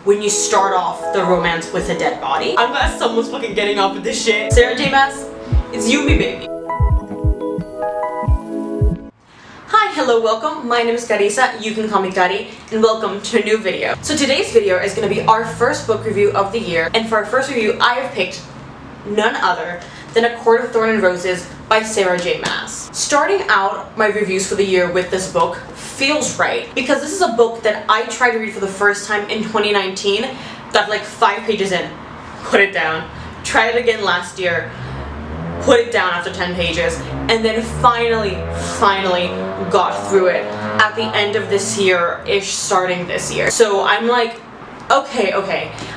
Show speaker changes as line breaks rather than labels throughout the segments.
when you start off the romance with a dead body. I'm glad someone's fucking getting off with this shit. Sarah J. Maas, it's you and me, baby. Hi, hello, welcome. My name is Kharissa, you can call me Kari, and welcome to a new video. So today's video is going to be our first book review of the year, and for our first review, I have picked none other than A Court of Thorn and Roses by Sarah J. Maas. Starting out my reviews for the year with this book feels right, because this is a book that I tried to read for the first time in 2019, got like 5 pages in, put it down, tried it again last year, put it down after 10 pages, and then finally got through it at the end of this year-ish, starting this year. So I'm like, okay,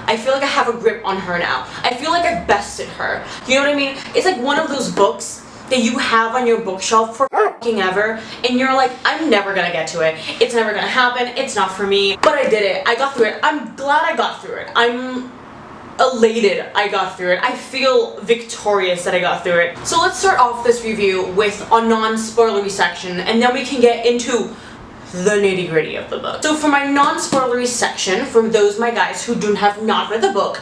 I feel like I have a grip on her now. I feel like I've bested her. You know what I mean? It's like one of those books that you have on your bookshelf for fucking ever, and you're like, I'm never gonna get to it. It's never gonna happen. It's not for me. But I did it. I got through it. I'm glad I got through it. I'm elated I got through it. I feel victorious that I got through it. So let's start off this review with a non-spoilery section, and then we can get into the nitty-gritty of the book. So for my non-spoilery section, from those my guys who have not read the book,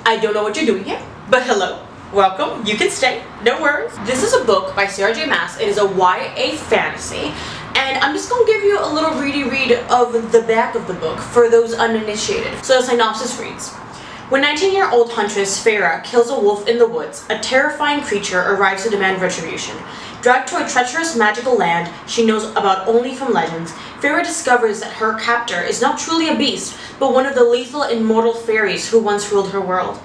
I don't know what you're doing here, but hello, welcome, you can stay, no worries. This is a book by Sarah J. Maas. It is a YA fantasy, and I'm just gonna give you a little read of the back of the book for those uninitiated. So the synopsis reads: when 19-year-old huntress Farah kills a wolf in the woods, a terrifying creature arrives to demand retribution. Dragged to a treacherous magical land she knows about only from legends, Farah discovers that her captor is not truly a beast, but one of the lethal immortal fairies who once ruled her world.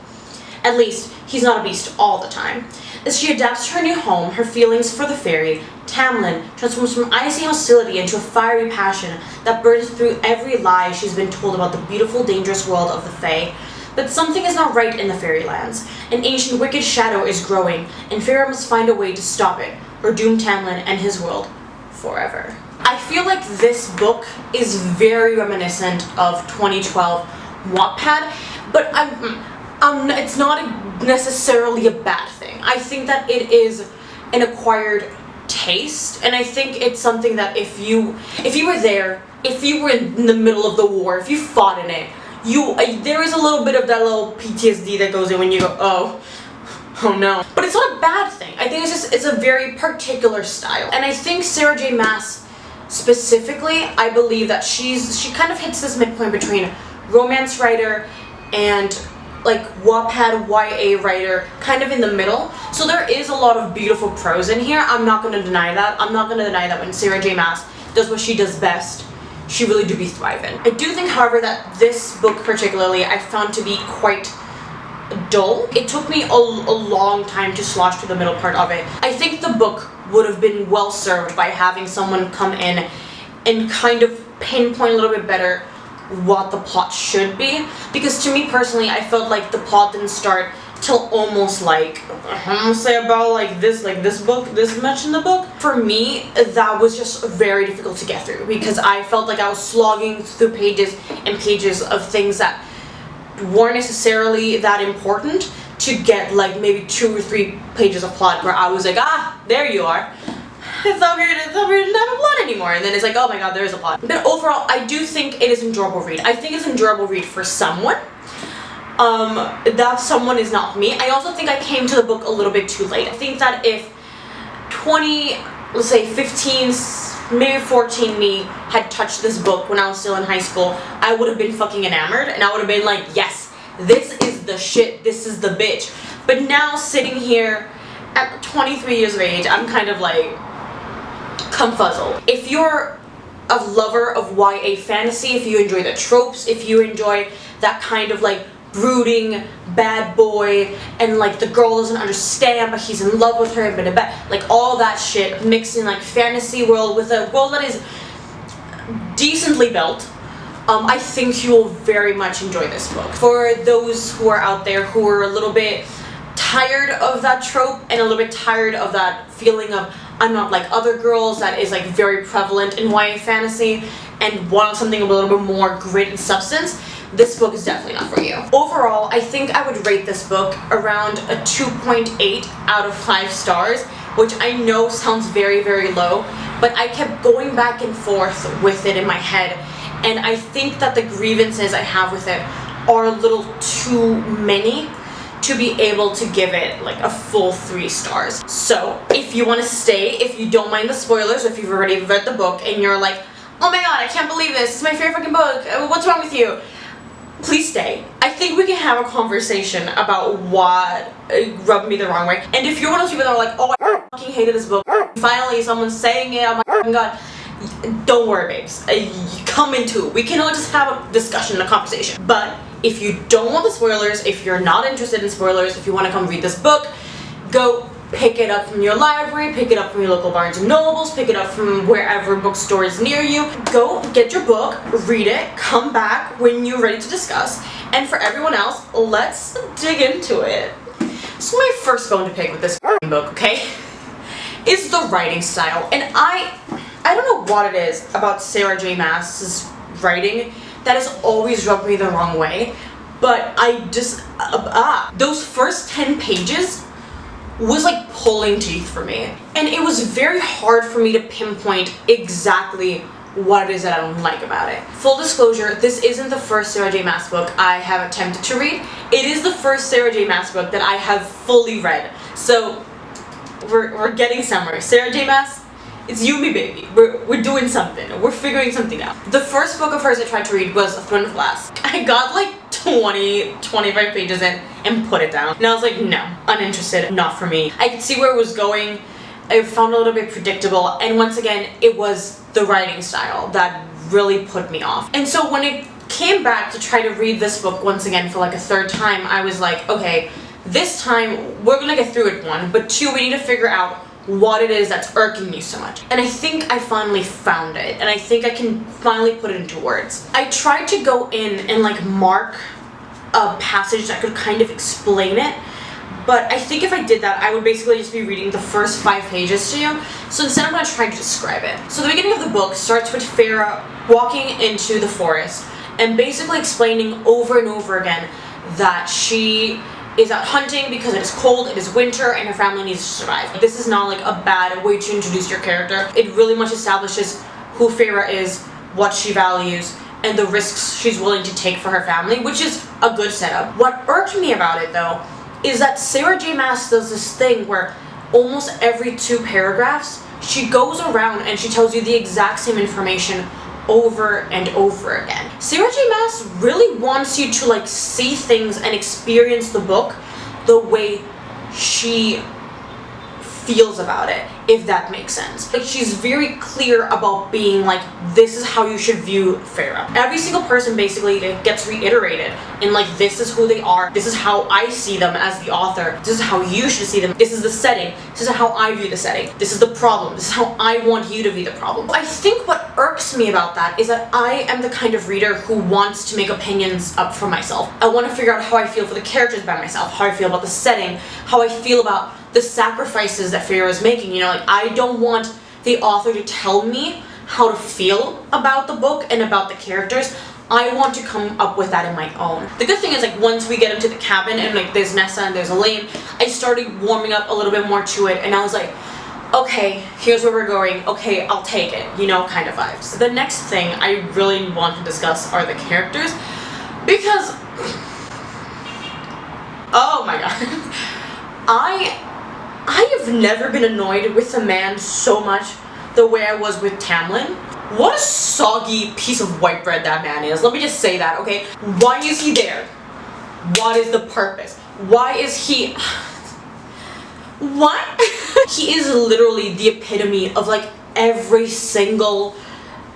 At least, he's not a beast all the time. As she adapts to her new home, her feelings for the fairy, Tamlin, transforms from icy hostility into a fiery passion that burns through every lie she's been told about the beautiful, dangerous world of the Fae. But something is not right in the fairylands. An ancient wicked shadow is growing, and Farah must find a way to stop it, or doom Tamlin and his world forever. I feel like this book is very reminiscent of 2012 Wattpad, but it's not necessarily a bad thing. I think that it is an acquired taste, and I think it's something that if you were there, if you were in the middle of the war, if you fought in it, there is a little bit of that little PTSD that goes in when you go, oh no. But it's not a bad thing. I think it's a very particular style. And I think Sarah J. Maas specifically, I believe that she kind of hits this midpoint between romance writer and like Wattpad YA writer, kind of in the middle. So there is a lot of beautiful prose in here. I'm not going to deny that. I'm not going to deny that when Sarah J. Maas does what she does best, she really do be thriving. I do think, however, that this book particularly I found to be quite dull. It took me a long time to slosh through the middle part of it. I think the book would have been well served by having someone come in and kind of pinpoint a little bit better what the plot should be, because to me personally, I felt like the plot didn't start till almost like, I'm gonna say about like this much in the book. For me, that was just very difficult to get through, because I felt like I was slogging through pages and pages of things that weren't necessarily that important to get like maybe 2 or 3 pages of plot where I was like, there you are. I thought we didn't have a plot anymore, and then it's like, oh my god, there is a plot. But overall, I do think it is an enjoyable read. I think it's an enjoyable read for someone. That someone is not me. I also think I came to the book a little bit too late. I think that if 15, maybe 14 me had touched this book when I was still in high school, I would have been fucking enamored, and I would have been like, yes, this is the shit, this is the bitch. But now, sitting here at 23 years of age, I'm kind of like confuzzled. If you're a lover of YA fantasy, if you enjoy the tropes, if you enjoy that kind of like brooding bad boy, and like the girl doesn't understand but he's in love with her, but like all that shit mixed in like fantasy world with a world that is decently built, I think you will very much enjoy this book. For those who are out there who are a little bit tired of that trope and a little bit tired of that feeling of I'm not like other girls that is like very prevalent in YA fantasy and want something a little bit more grit and substance, this book is definitely not for you. Overall, I think I would rate this book around a 2.8 out of 5 stars, which I know sounds very, very low, but I kept going back and forth with it in my head, and I think that the grievances I have with it are a little too many to be able to give it like a full 3 stars. So if you want to stay, if you don't mind the spoilers, if you've already read the book and you're like, oh my god, I can't believe this, it's my favorite fucking book, what's wrong with you? Please stay. I think we can have a conversation about what rubbed me the wrong way. And if you're one of those people that are like, oh, I fucking hated this book, finally someone's saying it, oh my fucking god, don't worry, babes. Come into it. We can all just have a discussion, a conversation. But if you don't want the spoilers, if you're not interested in spoilers, if you want to come read this book, go pick it up from your library, pick it up from your local Barnes and Nobles, pick it up from wherever bookstore is near you. Go get your book, read it, come back when you're ready to discuss. And for everyone else, let's dig into it. So my first bone to pick with this book, okay, is the writing style. And I don't know what it is about Sarah J. Maas's writing that has always rubbed me the wrong way, but I just, those first 10 pages was like pulling teeth for me. And it was very hard for me to pinpoint exactly what it is that I don't like about it. Full disclosure, this isn't the first Sarah J. Maas book I have attempted to read. It is the first Sarah J. Maas book that I have fully read. So we're getting somewhere. Sarah J. Maas, it's you and me, baby. We're doing something. We're figuring something out. The first book of hers I tried to read was A Throne of Glass. I got like 25 pages in and put it down. And I was like, no, uninterested, not for me. I could see where it was going. I found it a little bit predictable. And once again, it was the writing style that really put me off. And so when it came back to try to read this book once again for like a 3rd time, I was like, okay, this time we're gonna get through it, 1, but 2, we need to figure out what it is that's irking me so much. And I think I finally found it, and I think I can finally put it into words. I tried to go in and like mark a passage that could kind of explain it, but I think if I did that, I would basically just be reading the first 5 pages to you. So instead I'm going to try to describe it. So the beginning of the book starts with Farah walking into the forest and basically explaining over and over again that she is out hunting because it is cold, it is winter, and her family needs to survive. This is not like a bad way to introduce your character. It really much establishes who Farah is, what she values, and the risks she's willing to take for her family, which is a good setup. What irked me about it, though, is that Sarah J. Maas does this thing where almost every 2 paragraphs, she goes around and she tells you the exact same information over and over again. Sarah J. Maas really wants you to like see things and experience the book the way she feels about it, if that makes sense. Like, she's very clear about being like, this is how you should view Farah. Every single person basically gets reiterated in like, this is who they are, this is how I see them as the author, this is how you should see them, this is the setting, this is how I view the setting, this is the problem, this is how I want you to view the problem. I think what irks me about that is that I am the kind of reader who wants to make opinions up for myself. I want to figure out how I feel for the characters by myself, how I feel about the setting, how I feel about the sacrifices that Farah is making. You know, like, I don't want the author to tell me how to feel about the book and about the characters. I want to come up with that in my own. The good thing is, like, once we get into the cabin and like there's Nessa and there's Elaine, I started warming up a little bit more to it, and I was like, okay, here's where we're going, okay, I'll take it, you know, kind of vibes. The next thing I really want to discuss are the characters, because, oh my god, I have never been annoyed with a man so much the way I was with Tamlin. What a soggy piece of white bread that man is. Let me just say that, okay? Why is he there? What is the purpose? Why is he... What? He is literally the epitome of like every single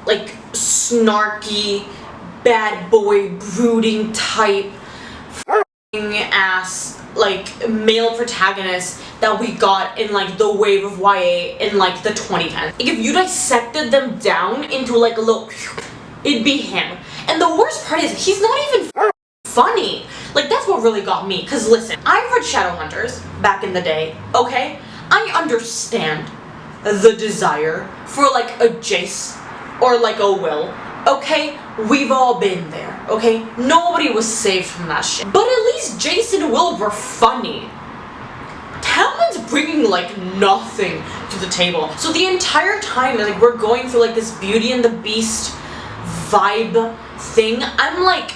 like snarky, bad boy, brooding type ass like male protagonist that we got in like the wave of YA in like the 2010s. Like, if you dissected them down into like a little, it'd be him. And the worst part is he's not even funny. Like, that's what really got me. Cause listen, I've read Shadowhunters back in the day, okay? I understand the desire for like a Jace or like a Will, okay? We've all been there, okay? Nobody was saved from that shit. But at least Jace and Will were funny. Talon's bringing like nothing to the table. So the entire time like we're going through like this Beauty and the Beast vibe thing, I'm like,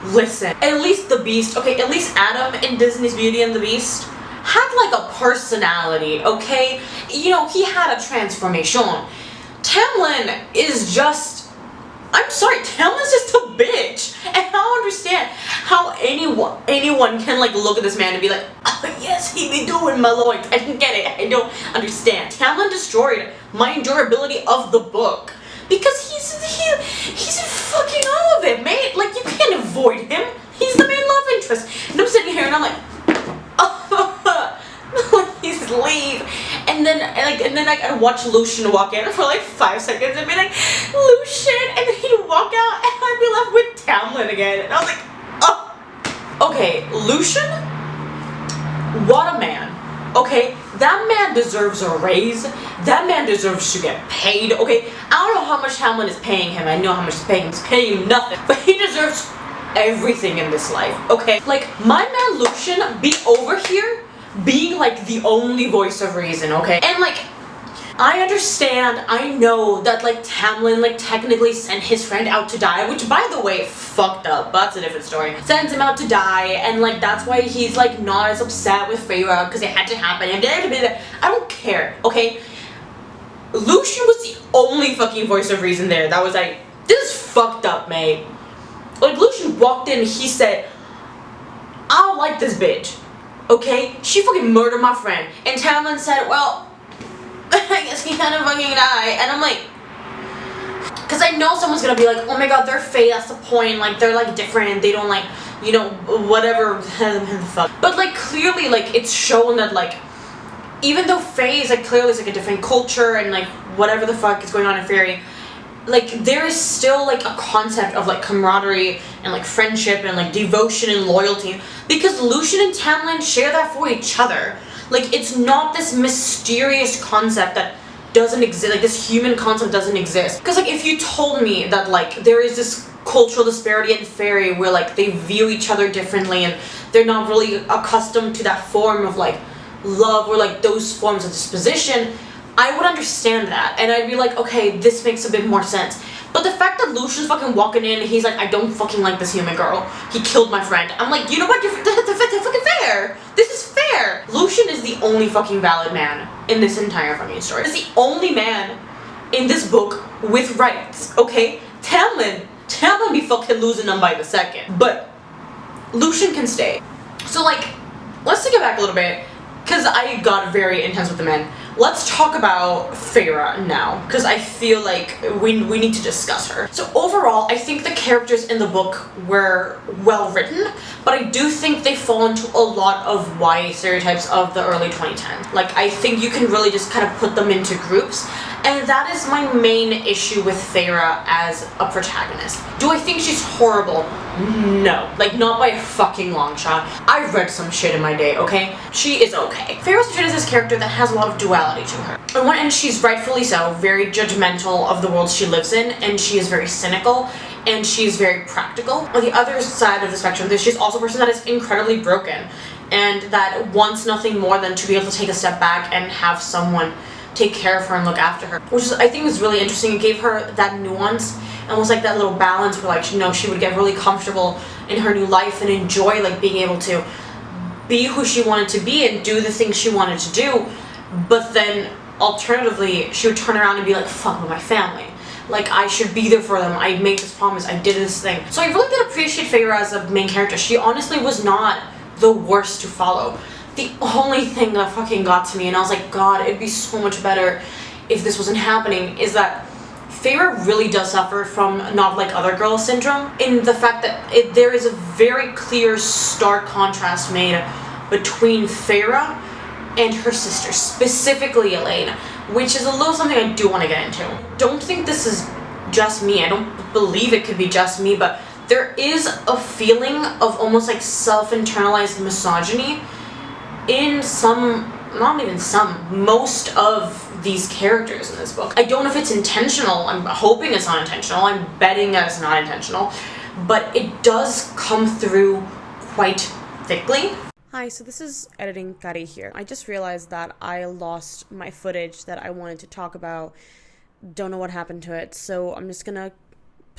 Listen, at least the Beast, okay, at least Adam in Disney's Beauty and the Beast had like a personality, okay? You know, he had a transformation. Tamlin is just, I'm sorry, Tamlin's just a bitch. And I don't understand how anyone can like look at this man and be like, oh yes, he be doing my lord. I don't get it, I don't understand. Tamlin destroyed my endurability of the book. Because he's in fucking all of it, mate. Like, you can't avoid him. He's the main love interest. And I'm sitting here and I'm like, oh, please leave. And then I watch Lucian walk in for like 5 seconds and be like, Lucian, and then he'd walk out and I'd be left with Tamlin again. And I was like, oh. Okay, Lucian, what a man. Okay, that man deserves a raise. That man deserves to get paid. Okay, I don't know how much Tamlin is paying him. I know how much he's paying him. He's paying him nothing. But he deserves everything in this life. Okay, like, my man Lucian be over here being like the only voice of reason. Okay, and like, I understand, I know that like Tamlin like technically sent his friend out to die, which by the way, fucked up, but that's a different story. Sends him out to die, and like that's why he's like not as upset with Feyre, because it had to happen, and I don't care, okay? Lucian was the only fucking voice of reason there. That was like, this is fucked up, mate. Like, Lucian walked in, he said, I don't like this bitch, okay? She fucking murdered my friend. And Tamlin said, well, I guess he kind of fucking died. And I'm like, because I know someone's gonna be like, oh my god, they're Fae, that's the point. Like, they're like different, they don't like, you know, whatever the fuck. But like, clearly, like, it's shown that like, even though Fae is like clearly is like a different culture and like whatever the fuck is going on in Fairy, like there is still like a concept of like camaraderie and like friendship and like devotion and loyalty, because Lucian and Tamlin share that for each other. Like, it's not this mysterious concept that doesn't exist, like this human concept doesn't exist. Because like, if you told me that like there is this cultural disparity in Fairy where like they view each other differently and they're not really accustomed to that form of like love or like those forms of disposition, I would understand that and I'd be like, okay, this makes a bit more sense. But the fact that Lucian's fucking walking in and he's like, I don't fucking like this human girl, he killed my friend, I'm like, you know what, that's fucking fair, this is fair. Lucian is the only fucking valid man in this entire fucking story. He's the only man in this book with rights, okay? Tamlin be fucking losing them by the second, but Lucian can stay. So like, let's take it back a little bit, because I got very intense with the men. Let's talk about Feyre now, because I feel like we need to discuss her. So overall, I think the characters in the book were well written, but I do think they fall into a lot of YA stereotypes of the early 2010s. Like, I think you can really just kind of put them into groups, and that is my main issue with Feyre as a protagonist. Do I think she's horrible? No. Like, not by a fucking long shot. I've read some shit in my day, okay? She is okay. Feyre's portrayed as this character that has a lot of duality to her. On one end, she's rightfully so, very judgmental of the world she lives in, and she is very cynical, and she's very practical. On the other side of the spectrum, she's also a person that is incredibly broken, and that wants nothing more than to be able to take a step back and have someone take care of her and look after her, which is, I think, was really interesting. It gave her that nuance, almost like that little balance where, like, you know, she would get really comfortable in her new life and enjoy like being able to be who she wanted to be and do the things she wanted to do, but then alternatively she would turn around and be like, fuck with my family, like I should be there for them, I made this promise, I did this thing. So I really did appreciate Feyre as a main character. She honestly was not the worst to follow. The only thing that fucking got to me, and I was like, god, it'd be so much better if this wasn't happening, is that Feyre really does suffer from not like other girls syndrome, in the fact that there is a very clear, stark contrast made between Feyre and her sister, specifically Elaine, which is a little something I do want to get into. Don't think this is just me, I don't believe it could be just me, but there is a feeling of almost like self-internalized misogyny in some, not even some, most of these characters in this book. I don't know if it's intentional, I'm hoping it's not intentional, I'm betting that it's not intentional, but it does come through quite thickly.
Hi, so this is editing Kari here. I just realized that I lost my footage that I wanted to talk about. Don't know what happened to it, so I'm just gonna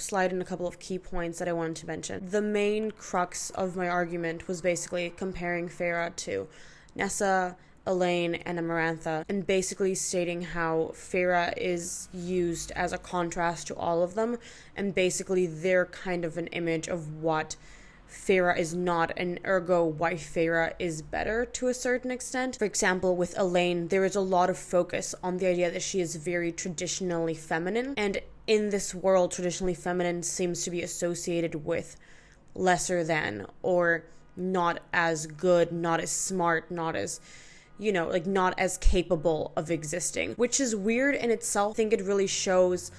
slide in a couple of key points that I wanted to mention. The main crux of my argument was basically comparing Feyre to Nessa, Elaine, and Amarantha, and basically stating how Feyre is used as a contrast to all of them, and basically they're kind of an image of what Feyre is not, and ergo why Feyre is better to a certain extent. For example, with Elaine, there is a lot of focus on the idea that she is very traditionally feminine, and in this world, traditionally feminine seems to be associated with lesser than, or not as good, not as smart, not as, not as capable of existing, which is weird in itself. I think it really shows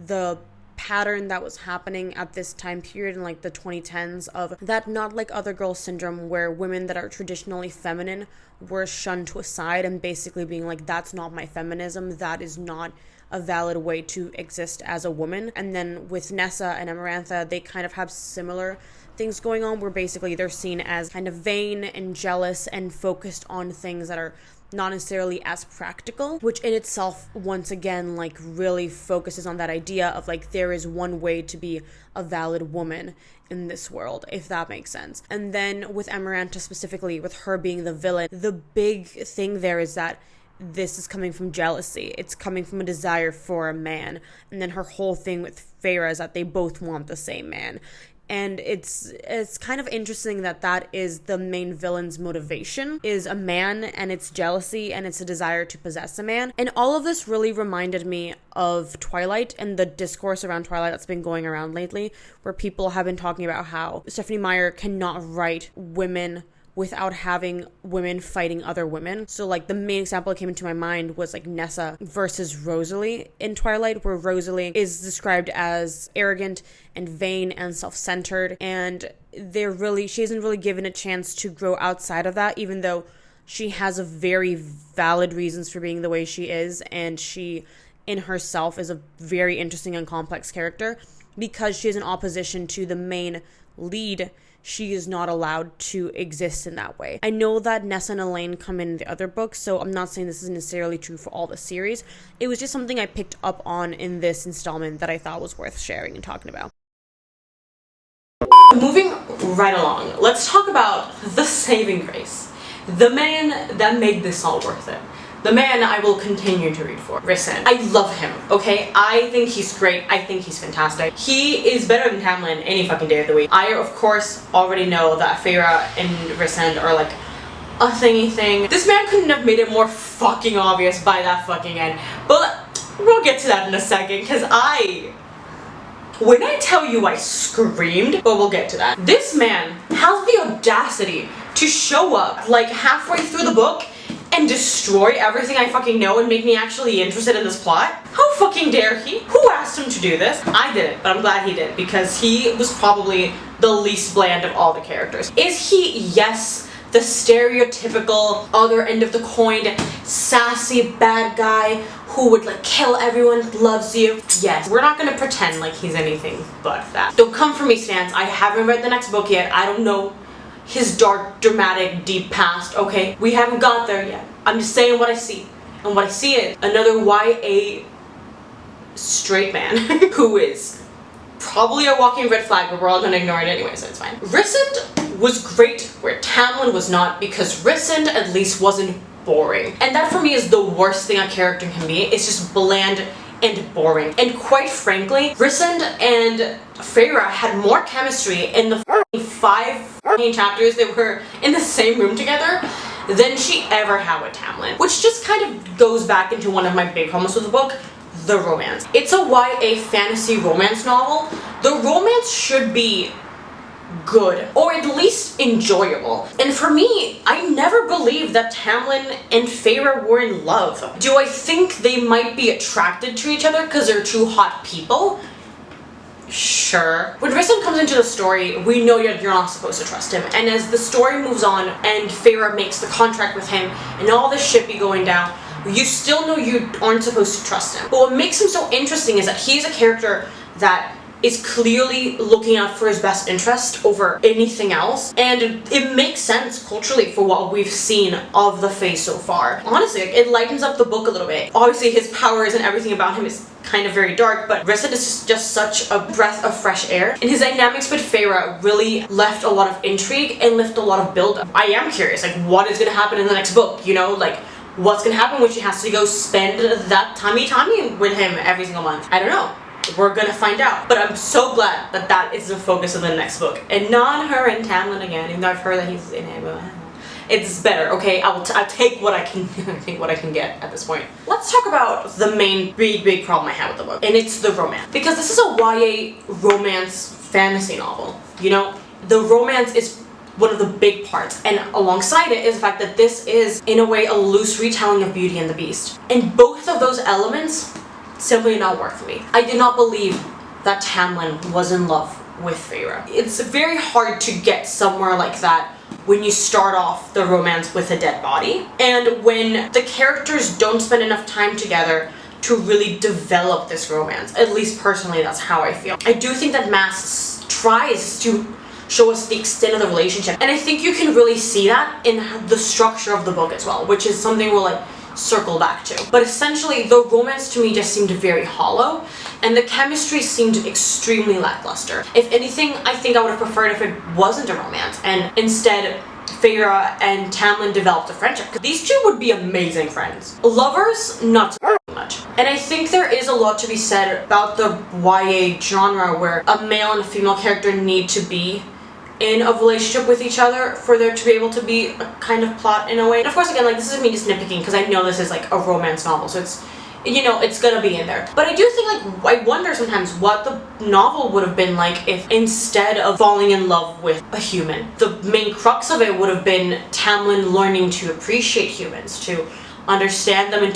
the pattern that was happening at this time period in like the 2010s of that not like other girl syndrome, where women that are traditionally feminine were shunned to a side and basically being like, that's not my feminism, that is not a valid way to exist as a woman. And then with Nessa and Amarantha, they kind of have similar things going on, where basically they're seen as kind of vain and jealous and focused on things that are not necessarily as practical, which in itself, once again, like really focuses on that idea of like, there is one way to be a valid woman in this world, if that makes sense. And then with Amarantha specifically, with her being the villain, the big thing there is that this is coming from jealousy. It's coming from a desire for a man. And then her whole thing with Feyre is that they both want the same man. And it's kind of interesting that is the main villain's motivation, is a man, and it's jealousy, and it's a desire to possess a man. And all of this really reminded me of Twilight and the discourse around Twilight that's been going around lately, where people have been talking about how Stephenie Meyer cannot write women without having women fighting other women. So like the main example that came into my mind was like Nessa versus Rosalie in Twilight, where Rosalie is described as arrogant and vain and self-centered, and she isn't really given a chance to grow outside of that, even though she has a very valid reasons for being the way she is, and she in herself is a very interesting and complex character. Because she is in opposition to the main lead, she is not allowed to exist in that way. I know that Nessa and Elaine come in the other books, so I'm not saying this is necessarily true for all the series. It was just something I picked up on in this installment that I thought was worth sharing and talking about.
Moving right along, let's talk about the saving grace. The man that made this all worth it. The man I will continue to read for. Rhysand. I love him, okay? I think he's great. I think he's fantastic. He is better than Tamlin any fucking day of the week. I, of course, already know that Feyre and Rhysand are like a thingy thing. This man couldn't have made it more fucking obvious by that fucking end. But we'll get to that in a second, because when I tell you I screamed, but we'll get to that. This man has the audacity to show up like halfway through the book and destroy everything I fucking know and make me actually interested in this plot? How fucking dare he? Who asked him to do this? I didn't, but I'm glad he did, because he was probably the least bland of all the characters. Is he? Yes, the stereotypical other end of the coin, sassy bad guy who would like kill everyone, loves you. Yes, we're not gonna pretend like he's anything but that. Don't come for me, Stans. I haven't read the next book yet. I don't know his dark, dramatic, deep past, okay? We haven't got there yet. I'm just saying what I see. And what I see is another YA straight man who is probably a walking red flag, but we're all gonna ignore it anyway, so it's fine. Rhysand was great where Tamlin was not, because Rhysand at least wasn't boring. And that for me is the worst thing a character can be. It's just bland and boring. And quite frankly, Rhysand and Feyre had more chemistry in the 5 chapters they were in the same room together than she ever had with Tamlin. Which just kind of goes back into one of my big problems with the book, the romance. It's a YA fantasy romance novel. The romance should be good, or at least enjoyable. And for me, I never believed that Tamlin and Feyre were in love. Do I think they might be attracted to each other because they're two hot people? Sure. When Rhysand comes into the story, we know you're not supposed to trust him. And as the story moves on and Feyre makes the contract with him and all this shit be going down, you still know you aren't supposed to trust him. But what makes him so interesting is that he's a character that is clearly looking out for his best interest over anything else, and it makes sense culturally for what we've seen of the Fae so far. Honestly, it lightens up the book a little bit. Obviously his powers and everything about him is kind of very dark, but Kharissa is just such a breath of fresh air, and his dynamics with Feyre really left a lot of intrigue and left a lot of build-up. I am curious, like, what is going to happen in the next book, you know, like, what's going to happen when she has to go spend that timey with him every single month? I don't know. We're gonna find out. But I'm so glad that that is the focus of the next book, and not her and Tamlin again, even though I've heard that he's in it, but it's better, okay? I'll take what I can take what I can get at this point. Let's talk about the main big problem I have with the book, and it's the romance. Because this is a YA romance fantasy novel, you know? The romance is one of the big parts, and alongside it is the fact that this is, in a way, a loose retelling of Beauty and the Beast. And both of those elements simply did not work for me. I did not believe that Tamlin was in love with Feyre. It's very hard to get somewhere like that when you start off the romance with a dead body, and when the characters don't spend enough time together to really develop this romance. At least personally, that's how I feel. I do think that Mass tries to show us the extent of the relationship, and I think you can really see that in the structure of the book as well, which is something we'll like circle back to. But essentially, the romance to me just seemed very hollow, and the chemistry seemed extremely lackluster. If anything, I think I would have preferred if it wasn't a romance, and instead Feyre and Tamlin developed a friendship, because these two would be amazing friends. Lovers, not so much. And I think there is a lot to be said about the YA genre, where a male and a female character need to be in a relationship with each other for there to be able to be a kind of plot in a way. And of course, again, like, this is me just nitpicking because I know this is like a romance novel, so it's, you know, it's gonna be in there. But I do think, like, I wonder sometimes what the novel would have been like if instead of falling in love with a human, the main crux of it would have been Tamlin learning to appreciate humans, to understand them, and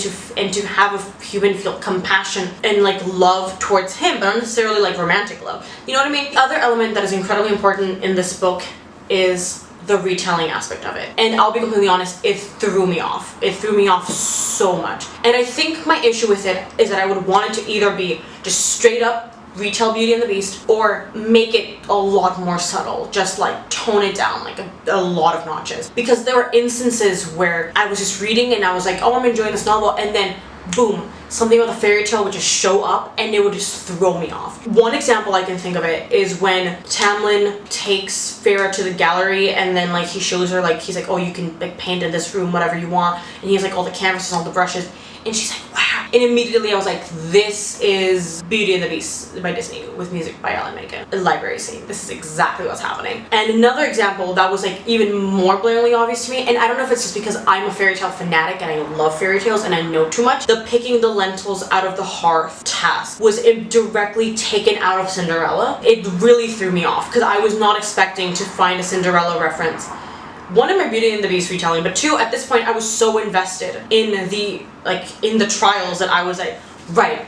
to have a human feel compassion and like love towards him, but not necessarily like romantic love. You know what I mean? The other element that is incredibly important in this book is the retelling aspect of it. And I'll be completely honest, it threw me off. It threw me off so much. And I think my issue with it is that I would want it to either be just straight up retell Beauty and the Beast, or make it a lot more subtle, just like tone it down like a lot of notches. Because there were instances where I was just reading and I was like, oh, I'm enjoying this novel, and then boom, something about the fairy tale would just show up and it would just throw me off. One example I can think of it is when Tamlin takes Feyre to the gallery, and then like he shows her, like, he's like, oh, you can like paint in this room whatever you want, and he has like all the canvases, all the brushes, and she's like, wow. And immediately I was like, this is Beauty and the Beast by Disney with music by Alan Menken. A library scene. This is exactly what's happening. And another example that was like even more blatantly obvious to me, and I don't know if it's just because I'm a fairy tale fanatic and I love fairy tales and I know too much, the picking the lentils out of the hearth task was directly taken out of Cinderella. It really threw me off because I was not expecting to find a Cinderella reference. One, in my Beauty and the Beast retelling, but two, at this point I was so invested in the trials that I was like, right,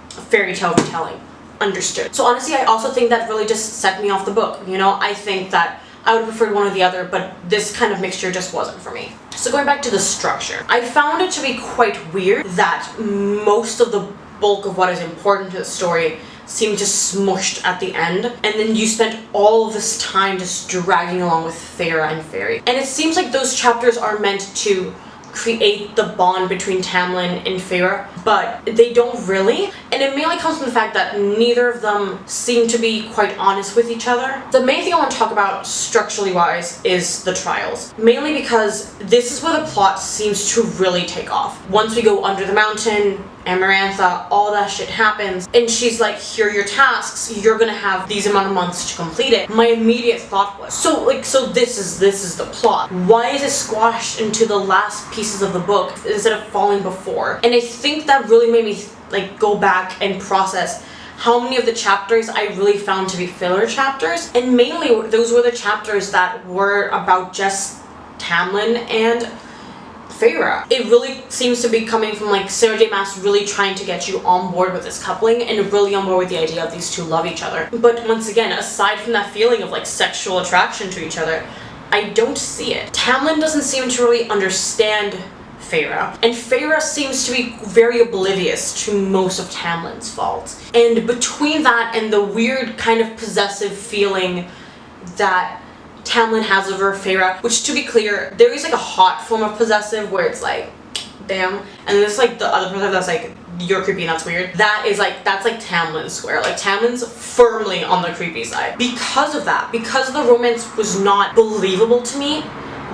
fairy tale retelling, understood. So honestly, I also think that really just set me off the book, you know? I think that I would have preferred one or the other, but this kind of mixture just wasn't for me. So going back to the structure, I found it to be quite weird that most of the bulk of what is important to the story seemed just smushed at the end, and then you spent all of this time just dragging along with Feyre and Fairy. And it seems like those chapters are meant to create the bond between Tamlin and Feyre, but they don't really. And it mainly comes from the fact that neither of them seem to be quite honest with each other. The main thing I want to talk about structurally wise is the trials. Mainly because this is where the plot seems to really take off. Once we go under the mountain, Amarantha, all that shit happens, and she's like, here are your tasks, you're gonna have these amount of months to complete it. My immediate thought was, so this is the plot. Why is it squashed into the last pieces of the book instead of falling before? And I think that really made me like go back and process how many of the chapters I really found to be filler chapters, and mainly those were the chapters that were about just Tamlin and Feyre. It really seems to be coming from like Sarah J. Maas really trying to get you on board with this coupling and really on board with the idea of these two love each other. But once again, aside from that feeling of like sexual attraction to each other, I don't see it. Tamlin doesn't seem to really understand Feyre. And Feyre seems to be very oblivious to most of Tamlin's faults. And between that and the weird kind of possessive feeling that Tamlin has over Feyre, which, to be clear, there is like a hot form of possessive where it's like, damn, and there's like the other possessive that's like, you're creepy and that's weird. That's like Tamlin's square. Like, Tamlin's firmly on the creepy side. Because of that, because the romance was not believable to me,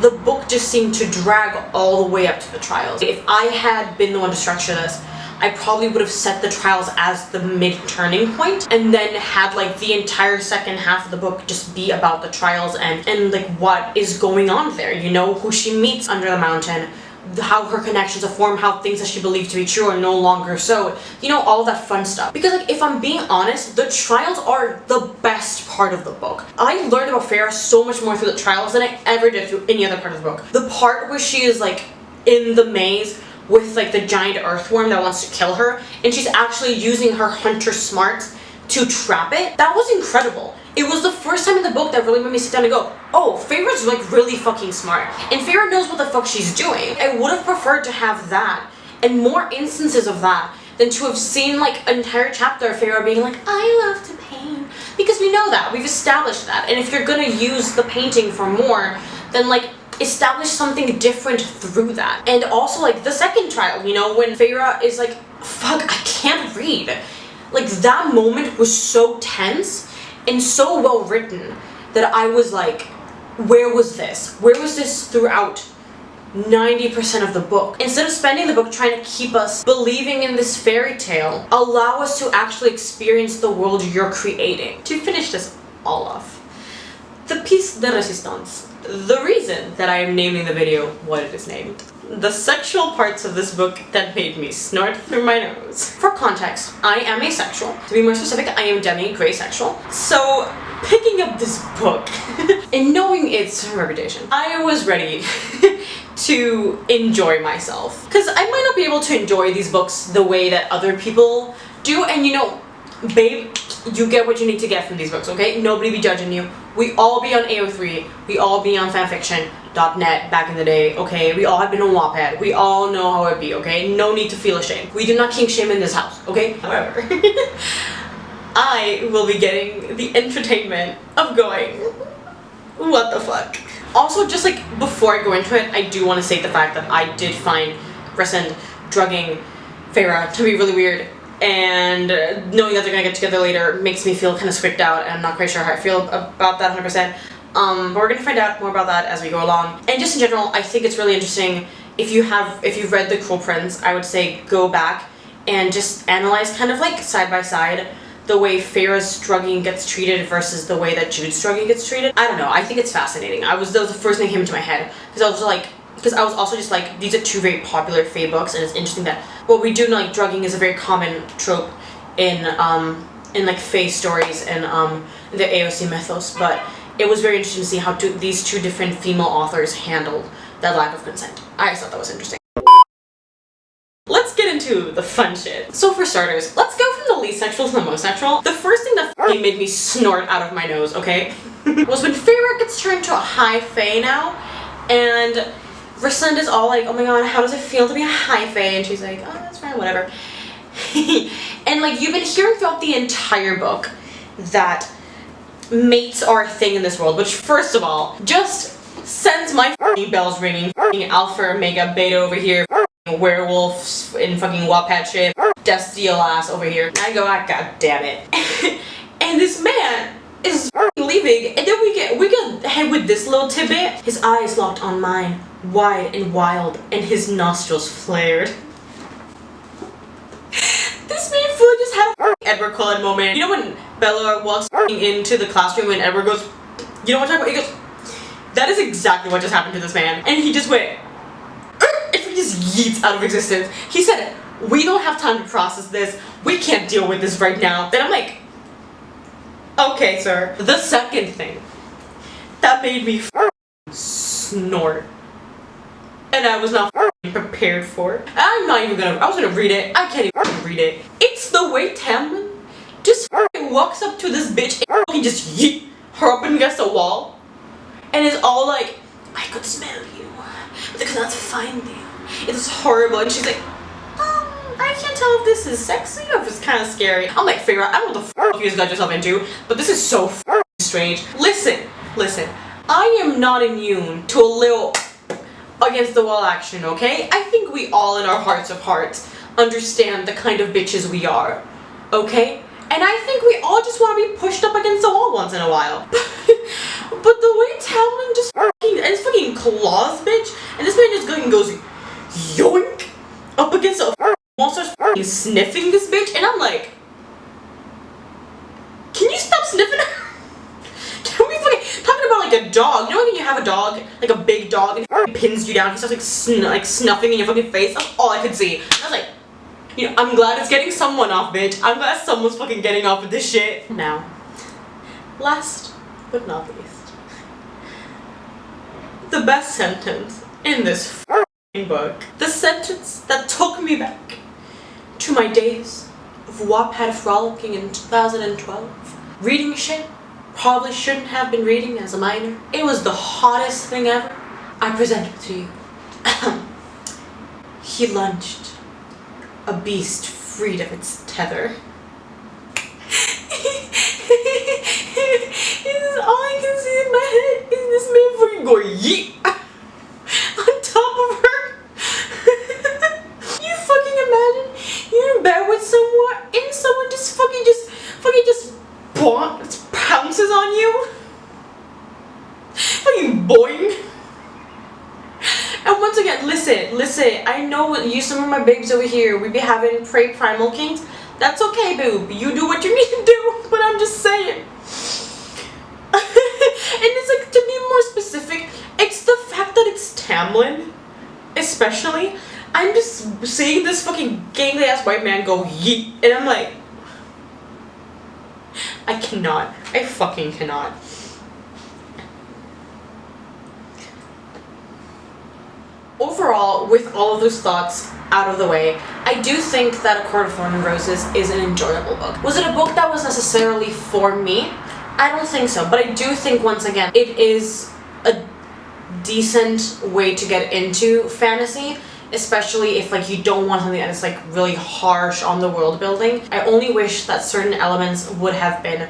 the book just seemed to drag all the way up to the trials. If I had been the one to structure this, I probably would have set the trials as the mid-turning point and then had like the entire second half of the book just be about the trials and like what is going on there, you know, who she meets under the mountain, how her connections are formed, how things that she believed to be true are no longer so, you know, all that fun stuff. Because like, if I'm being honest, the trials are the best part of the book. I learned about Feyre so much more through the trials than I ever did through any other part of the book. The part where she is like in the maze with like the giant earthworm that wants to kill her, and she's actually using her hunter smarts to trap it, that was incredible. It was the first time in the book that really made me sit down and go, oh, Feyre's like really fucking smart. And Feyre knows what the fuck she's doing. I would have preferred to have that and more instances of that than to have seen like an entire chapter of Feyre being like, I love to paint. Because we know that, we've established that. And if you're gonna use the painting for more, then like establish something different through that. And also like the second trial, you know, when Feyre is like, fuck, I can't read. Like, that moment was so tense and so well written that I was like, where was this? Where was this throughout 90% of the book? Instead of spending the book trying to keep us believing in this fairy tale, allow us to actually experience the world you're creating. To finish this all off, the pièce de résistance. The reason that I am naming the video what it is named. The sexual parts of this book that made me snort through my nose. For context, I am asexual. To be more specific, I am demi-graysexual. So, picking up this book and knowing its reputation, I was ready to enjoy myself. Because I might not be able to enjoy these books the way that other people do, and you know, babe, you get what you need to get from these books, okay? Nobody be judging you. We all be on AO3, we all be on fanfiction.net back in the day, okay? We all have been on Wattpad, we all know how it be, okay? No need to feel ashamed. We do not kink shame in this house, okay? However, I will be getting the entertainment of going, what the fuck? Also, just like before I go into it, I do want to state the fact that I did find Rhysand drugging Feyre to be really weird. And knowing that they're gonna get together later makes me feel kind of squicked out, and I'm not quite sure how I feel about that 100%. But we're gonna find out more about that as we go along. And just in general, I think it's really interesting. If you've read The Cruel Prince, I would say go back and just analyze kind of like side by side the way Feyre's drugging gets treated versus the way that Jude's drugging gets treated. I don't know, I think it's fascinating. That was the first thing that came into my head, because I was also just like, these are two very popular Fae books, and it's interesting that, well, we do know like drugging is a very common trope in like Fae stories and the AOC mythos, but it was very interesting to see how these two different female authors handled that lack of consent. I just thought that was interesting. Let's get into the fun shit. So for starters, let's go from the least sexual to the most sexual. The first thing that f***ing made me snort out of my nose, okay, was when Feyre gets turned to a high Fae now, and Rhysand is all like, oh my god, how does it feel to be a high Fae? And she's like, oh, that's fine, whatever. And like, you've been hearing throughout the entire book that mates are a thing in this world, which first of all, just sends my f***ing bells ringing. F***ing alpha, omega, beta over here, f***ing werewolves in fucking Wattpad shit, Death Steal ass over here. And I go, ah, god damn it. And this man is f***ing leaving, and then we get ahead with this little tidbit. His eyes locked on mine, wide and wild, and his nostrils flared. This man fully just had a Edward Cullen moment. You know when Bella walks into the classroom and Edward goes, you know what I'm talking about? He goes, that is exactly what just happened to this man. And he just went, and he just yeets out of existence. He said, we don't have time to process this. We can't deal with this right now. Then I'm like, okay, sir. The second thing that made me snort, and I was not prepared for it. I was gonna read it. I can't even read it. It's the way Tamlin just walks up to this bitch and just yeet her up against the wall, and is all like, I could smell you, but I could not find you. It's horrible. And she's like, I can't tell if this is sexy or if it's kind of scary. I'm like, figure out, I don't know what the f you just got yourself into, but this is so strange. Listen, I am not immune to a little against the wall action, okay? I think we all in our hearts of hearts understand the kind of bitches we are, okay? And I think we all just want to be pushed up against the wall once in a while. But the way Talman just fucking claws, bitch, and this man just goes yoink up against a wall, starts fucking sniffing this bitch, and I'm like, can you stop sniffing her? Can we fucking talking about like a dog? You know when you have a dog, like a big dog, and he pins you down, he starts like snuffing in your fucking face. That's all I could see. I was like, you know, I'm glad it's getting someone off, bitch. I'm glad someone's fucking getting off of this shit. Now, last but not least, the best sentence in this fucking book. The sentence that took me back to my days of Wattpad frolicking in 2012. Reading shit probably shouldn't have been reading as a minor. It was the hottest thing ever. I present it to you. He lunged. A beast freed of its tether. All I can see in my head is this man fucking go yeet on top of her. You fucking imagine you're in bed with someone and someone just fucking pounces on you. Fucking boing. And once again, listen, I know you, some of my babes over here, we be having prey primal kinks. That's okay, boob. You do what you need to do, but I'm just saying. And it's like, to be more specific, it's the fact that it's Tamlin, especially. I'm just seeing this fucking gangly ass white man go yeet, and I'm like, I fucking cannot. Overall, with all of those thoughts out of the way, I do think that A Court of Thorn and Roses is an enjoyable book. Was it a book that was necessarily for me? I don't think so, but I do think, once again, it is a decent way to get into fantasy, especially if like you don't want something that is like really harsh on the world building. I only wish that certain elements would have been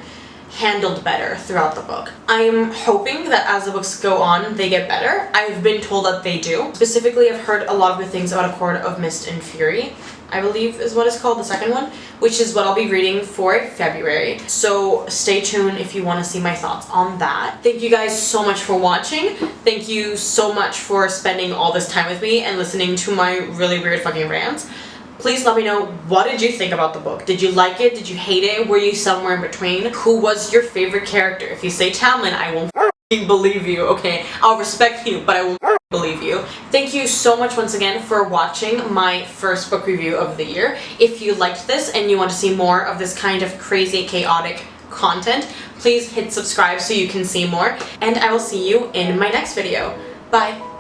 handled better throughout the book. I am hoping that as the books go on, they get better. I've been told that they do. Specifically, I've heard a lot of good things about A Court of Mist and Fury, I believe is what it's called, the second one, which is what I'll be reading for February. So stay tuned if you want to see my thoughts on that. Thank you guys so much for watching. Thank you so much for spending all this time with me and listening to my really weird fucking rants. Please let me know, what did you think about the book? Did you like it? Did you hate it? Were you somewhere in between? Who was your favorite character? If you say Tamlin, I won't believe you, okay? I'll respect you, but I won't believe you. Thank you so much once again for watching my first book review of the year. If you liked this and you want to see more of this kind of crazy, chaotic content, please hit subscribe so you can see more, and I will see you in my next video. Bye!